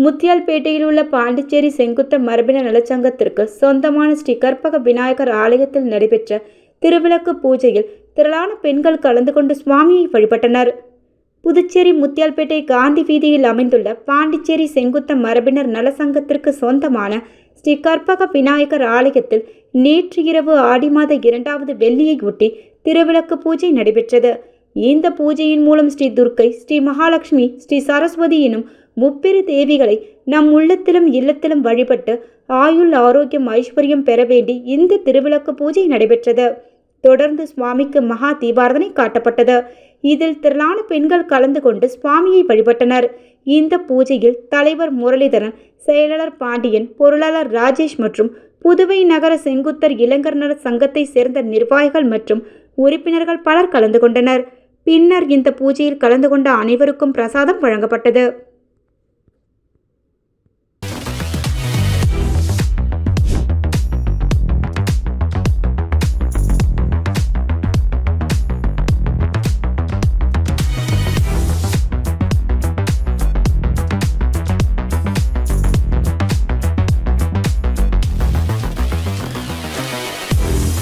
முத்தியால்பேட்டையில் உள்ள பாண்டிச்சேரி செங்குத்த மரபினர் நலச்சங்கத்திற்கு சொந்தமான ஸ்ரீ கற்பக விநாயகர் ஆலயத்தில் நடைபெற்ற திருவிளக்கு பூஜையில் திரளான பெண்கள் கலந்து கொண்டு சுவாமியை வழிபட்டனர். புதுச்சேரி முத்தியால்பேட்டை காந்தி வீதியில் அமைந்துள்ள பாண்டிச்சேரி செங்குத்த மரபினர் நலச்சங்கத்திற்கு சொந்தமான ஸ்ரீ கற்பக விநாயகர் ஆலயத்தில் நேற்று இரவு ஆடி மாத 2வது வெள்ளியை ஒட்டி திருவிளக்கு பூஜை நடைபெற்றது. இந்த பூஜையின் மூலம் ஸ்ரீ துர்க்கை, ஸ்ரீ மகாலட்சுமி, ஸ்ரீ சரஸ்வதி எனும் முப்பெரு தேவிகளை நம் உள்ளத்திலும் இல்லத்திலும் வழிபட்டு ஆயுள், ஆரோக்கியம், ஐஸ்வர்யம் பெற வேண்டி இந்த திருவிளக்கு பூஜை நடைபெற்றது. தொடர்ந்து சுவாமிக்கு மகா தீபாரதனை காட்டப்பட்டது. இதில் திரளான பெண்கள் கலந்து கொண்டு சுவாமியை வழிபட்டனர். இந்த பூஜையில் தலைவர் முரளிதரன், செயலாளர் பாண்டியன், பொருளாளர் ராஜேஷ் மற்றும் புதுவை நகர செங்குத்தர் இளைஞர் நல சங்கத்தை சேர்ந்த நிர்வாகிகள் மற்றும் உறுப்பினர்கள் பலர் கலந்து கொண்டனர். பின்னர் இந்த பூஜையில் கலந்து கொண்ட அனைவருக்கும் பிரசாதம் வழங்கப்பட்டது.